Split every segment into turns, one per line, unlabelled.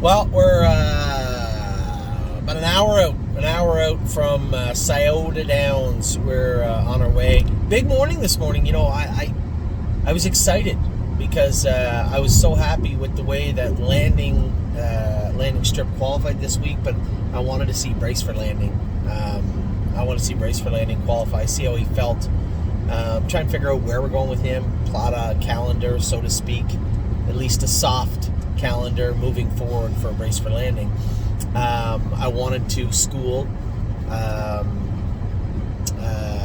Well, we're about an hour out from Scioto Downs. We're on our way. Big morning this morning. You know, I was excited because I was so happy with the way that landing strip qualified this week, but I wanted to see Braceford Landing. I want to see Braceford Landing qualify, see how he felt. Try and figure out where we're going with him, plot a calendar, so to speak, at least a soft calendar moving forward for Braceford Landing. I wanted to school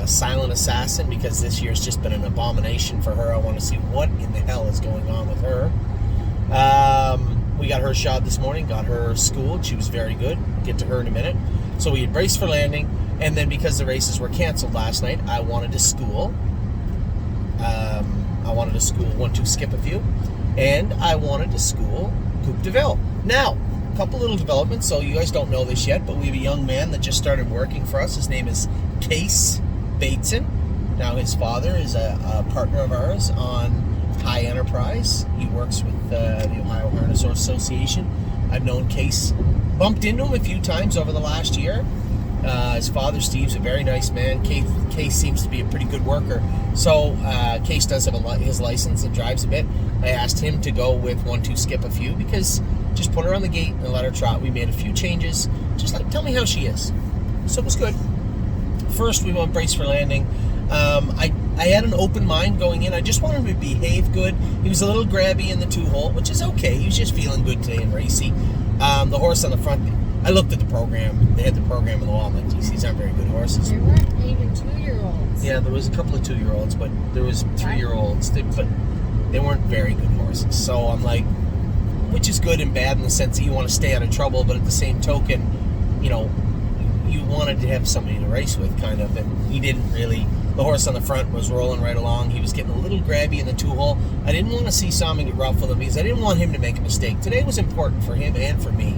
Silent Assassin because this year's just been an abomination for her. I want to see what in the hell is going on with her. We got her shot this morning, got her schooled. She was very good. We'll get to her in a minute. So we had Braceford Landing, and then because the races were canceled last night, I wanted to school. One, two, skip a few, and I wanted to school Coupe de Ville. Now, a couple little developments. So you guys don't know this yet, but we have a young man that just started working for us. His name is Case Bateson. Now his father is a partner of ours on High Enterprise. He works with the Ohio Harness Association. I've known Case, bumped into him a few times over the last year. His father, Steve's a very nice man. Case seems to be a pretty good worker. So Case does have his license and drives a bit. I asked him to go with 1, 2, skip a few because just put her on the gate and let her trot. We made a few changes. Just tell me how she is. So it was good. First, we went Braceford Landing. I had an open mind going in. I just wanted him to behave good. He was a little grabby in the 2-hole, which is okay. He was just feeling good today and racy. The horse on the front, I looked at the program. They had the program on the wall. I'm like, geez, these aren't very good horses.
There weren't even 2-year-olds.
Yeah, there was a couple of 2-year-olds, but there was 3-year-olds. But they weren't very good horses. So I'm like, which is good and bad in the sense that you want to stay out of trouble, but at the same token, you know, you wanted to have somebody to race with, kind of, and he didn't really. The horse on the front was rolling right along. He was getting a little grabby in the 2-hole. I didn't want to see Simon get rough with him because I didn't want him to make a mistake. Today was important for him and for me.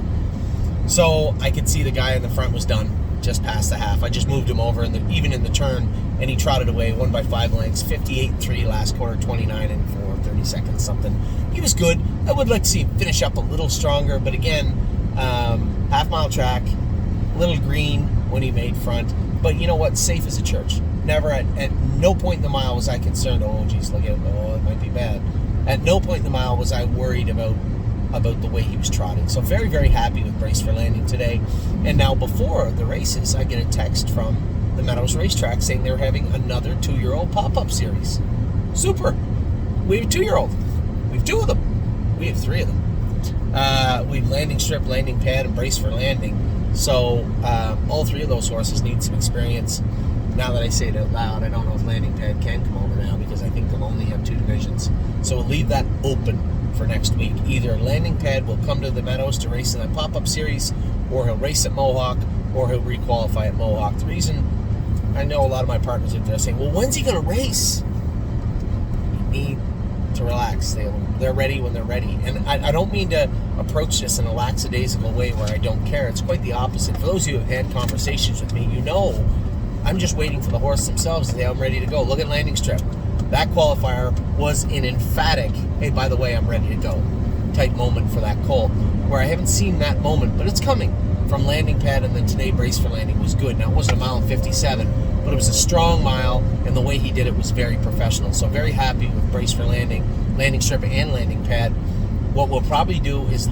So I could see the guy in the front was done, just past the half. I just moved him over, even in the turn, and he trotted away, won by 5 lengths, 58-3 last quarter, 29-4, 30 seconds, something. He was good. I would like to see him finish up a little stronger, but again, half-mile track, little green when he made front. But you know what? Safe as a church. Never at no point in the mile was I concerned, oh, geez, look at him, oh, it might be bad. At no point in the mile was I worried about the way he was trotting. So very, very happy with Braceford Landing today. And now before the races, I get a text from the Meadows Racetrack saying they're having another 2-year-old pop-up series. Super. We have a 2-year-old. We have 2 of them. We have 3 of them. We have Landing Strip, Landing Pad, and Braceford Landing. So all 3 of those horses need some experience. Now that I say it out loud, I don't know if Landing Pad can come over now because I think they'll only have 2 divisions. So we'll leave that open for next week. Either Landing Pad will come to the Meadows to race in that pop-up series, or he'll race at Mohawk, or he'll requalify at Mohawk. The reason, I know a lot of my partners are there saying, well, when's he going to race? You need to relax. They're ready when they're ready. And I don't mean to approach this in a lackadaisical way where I don't care. It's quite the opposite. For those of you who have had conversations with me, you know I'm just waiting for the horse themselves to say I'm ready to go. Look at Landing Strip. That qualifier was an emphatic, hey, by the way, I'm ready to go type moment for that colt, where I haven't seen that moment, but it's coming from Landing Pad. And then today Braceford Landing was good. Now, it wasn't a mile and 57, but it was a strong mile, and the way he did it was very professional. So very happy with Braceford Landing, Landing Strip, and Landing Pad. What we'll probably do is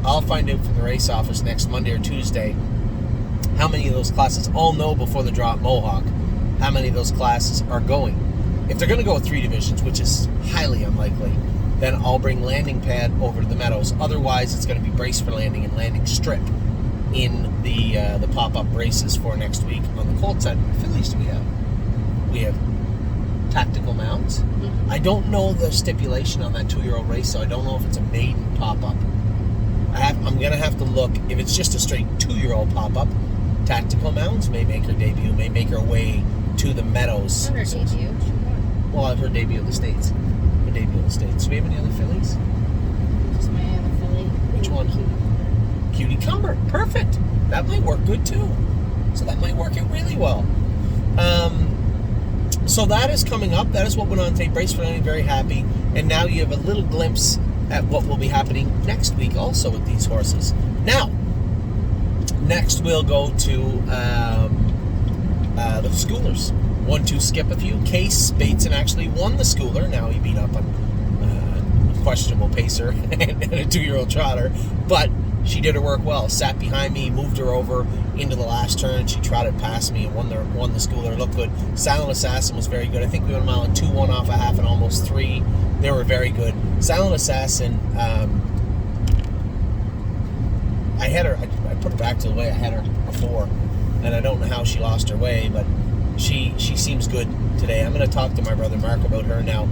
I'll find out from the race office next Monday or Tuesday how many of those classes, I'll know before the draw at Mohawk, how many of those classes are going. If they're going to go with 3 divisions, which is highly unlikely, then I'll bring Landing Pad over to the Meadows. Otherwise, it's going to be Braceford Landing and Landing Strip in the pop-up races for next week. On the colt side, what fillies do we have? We have Tactical Mounds. I don't know the stipulation on that 2-year-old race, so I don't know if it's a maiden pop-up. I'm going to have to look. If it's just a straight 2-year-old pop-up, Tactical Mounds may make her debut, may make her way to the Meadows.
Not her debut.
Well, I've heard debut of the States. Her debut of the States. Do we have any other fillies?
Just my other filly.
Which one? Cutie Cumber. Perfect. That might work good too. So that might work out really well. So that is coming up. That is what went on today. Braceford Landing, very happy. And now you have a little glimpse at what will be happening next week also with these horses. Now, next we'll go to the Schoolers. 1-2 skip a few. Case Bateson actually won the Schooler. Now he beat up on a questionable pacer and a 2-year-old trotter, but she did her work well. Sat behind me, moved her over into the last turn. She trotted past me and won the Schooler. Looked good. Silent Assassin was very good. I think we went a mile and 2-1 off a half and almost 3. They were very good. Silent Assassin, I had her. I put her back to the way I had her before, and I don't know how she lost her way, but she seems good today. I'm going to talk to my brother Mark about her now.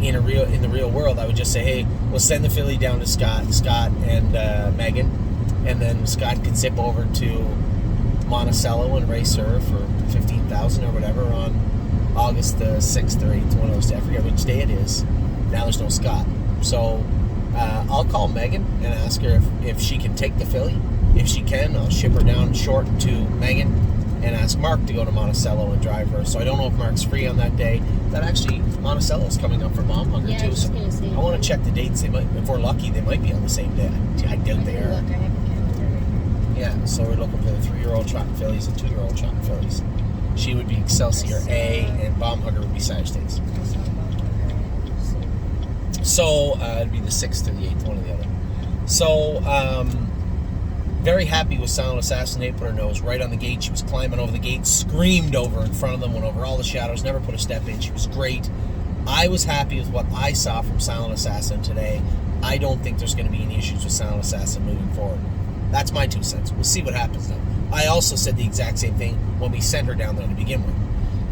In the real world, I would just say, hey, we'll send the filly down to Scott and Megan, and then Scott can zip over to Monticello and race her for $15,000 or whatever on August the 6th or 8th, one of those days. I forget which day it is. Now there's no Scott, so I'll call Megan and ask her if she can take the filly. If she can, I'll ship her down short to Megan and ask Mark to go to Monticello and drive her. So I don't know if Mark's free on that day. That actually, Monticello's coming up for Mom Hunger
Yeah,
too. So I want to check the dates. They might, if we're lucky, they might be on the same day. I doubt they are.
Look, I have a calendar right here.
Yeah, so we're looking for the 3-year-old trotting fillies and 2-year-old trotting fillies. She would be Excelsior A, and Bomb Hugger would be Saturdays. So it'd be the 6th or the 8th, one or the other. So very happy with Silent Assassin. They put her nose right on the gate. She was climbing over the gate, screamed over in front of them, went over all the shadows, never put a step in. She was great. I was happy with what I saw from Silent Assassin today. I don't think there's going to be any issues with Silent Assassin moving forward. That's my 2 cents. We'll see what happens though. I also said the exact same thing when we sent her down there to begin with.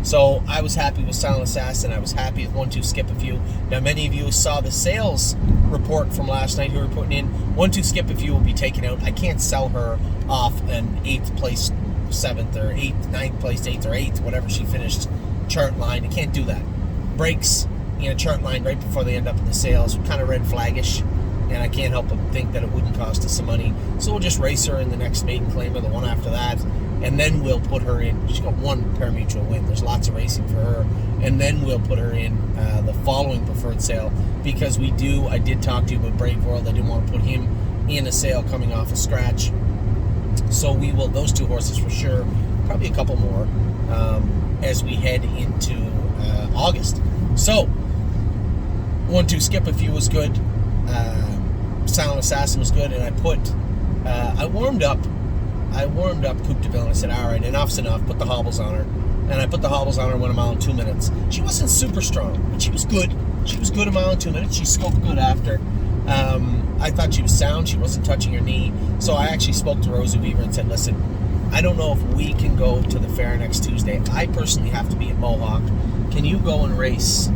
So I was happy with Silent Assassin. I was happy with 1-2 skip a few. Now many of you saw the sales report from last night who were putting in 1-2 skip a few will be taken out. I can't sell her off an 8th place 7th or 8th, 9th place 8th or 8th, whatever she finished chart line. I can't do that. Breaks in a chart line right before they end up in the sales, kind of red flaggish, and I can't help but think that it wouldn't cost us some money. So we'll just race her in the next maiden claim or the one after that, and then we'll put her in. She's got 1 pari-mutuel win. There's lots of racing for her, and then we'll put her in the following preferred sale, because I did talk to you about Brave World. I didn't want to put him in a sale coming off a scratch. So we will, those 2 horses for sure, probably a couple more as we head into August. So 1-2 skip a few was good. Silent Assassin was good, and I warmed up Coupe de Ville, and I said, all right, enough's enough, put the hobbles on her. And I put the hobbles on her 1 mile and 2 minutes. She wasn't super strong, but she was good. She was good 1 mile and 2 minutes. She scoped good after. I thought she was sound. She wasn't touching her knee. So I actually spoke to Rosie Weaver and said, listen, I don't know if we can go to the fair next Tuesday. I personally have to be at Mohawk. Can you go and race?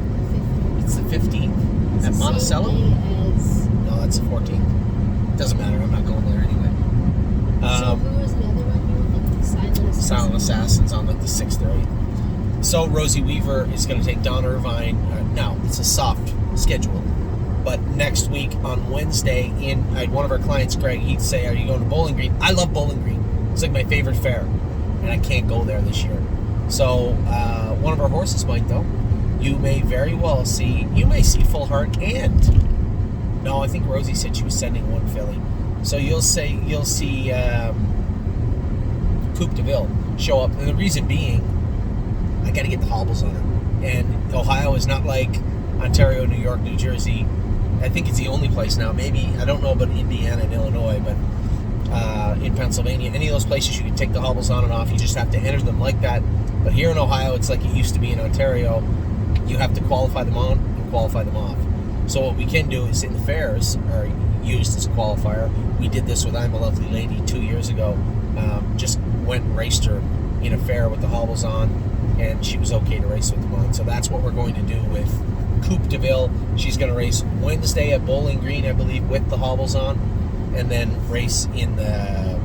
It's the 15th at Monticello? No, that's the 14th. Doesn't matter. I'm not going there anyway.
So who was the other one you were thinking?
Silent Assassin's on like the 6th or 8th. So Rosie Weaver is going to take Don Irvine. Now, it's a soft schedule. But next week on Wednesday, I had one of our clients, Greg, he'd say, are you going to Bowling Green? I love Bowling Green. It's like my favorite fair. And I can't go there this year. So one of our horses might, though. You may very well see Full Heart and... No, I think Rosie said she was sending 1 filly. So you'll see Coupe de Ville show up. And the reason being, I got to get the hobbles on her. And Ohio is not like Ontario, New York, New Jersey. I think it's the only place now. Maybe, I don't know about Indiana and Illinois, but in Pennsylvania, any of those places you can take the hobbles on and off. You just have to enter them like that. But here in Ohio, it's like it used to be in Ontario. You have to qualify them on and qualify them off. So what we can do is, in the fairs, are used as a qualifier. We did this with I'm a Lovely Lady 2 years ago. Just went and raced her in a fair with the hobbles on, and she was okay to race with them on. So that's what we're going to do with Coupe de Ville. She's going to race Wednesday at Bowling Green, I believe, with the hobbles on, and then race in the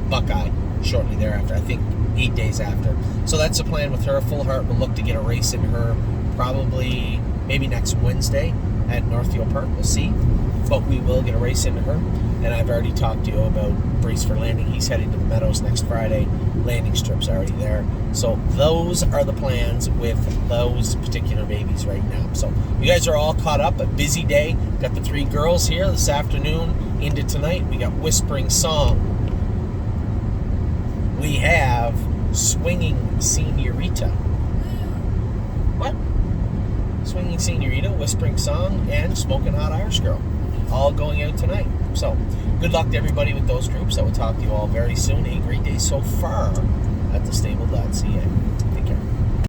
Buckeye shortly thereafter, I think 8 days after. So that's the plan with her. Full Heart will look to get a race in her probably maybe next Wednesday at Northfield Park. We'll see. but we will get a race into her. And I've already talked to you about Brace for Landing. He's heading to the Meadows next Friday. Landing strip's already there. So those are the plans with those particular babies right now. So you guys are all caught up. A busy day. Got the 3 girls here this afternoon into tonight. We got Whispering Song. We have Swinging Senorita. What? Swinging Senorita, Whispering Song, and Smoking Hot Irish Girl. All going out tonight. So, good luck to everybody with those groups. I will talk to you all very soon. A great day so far at thestable.ca.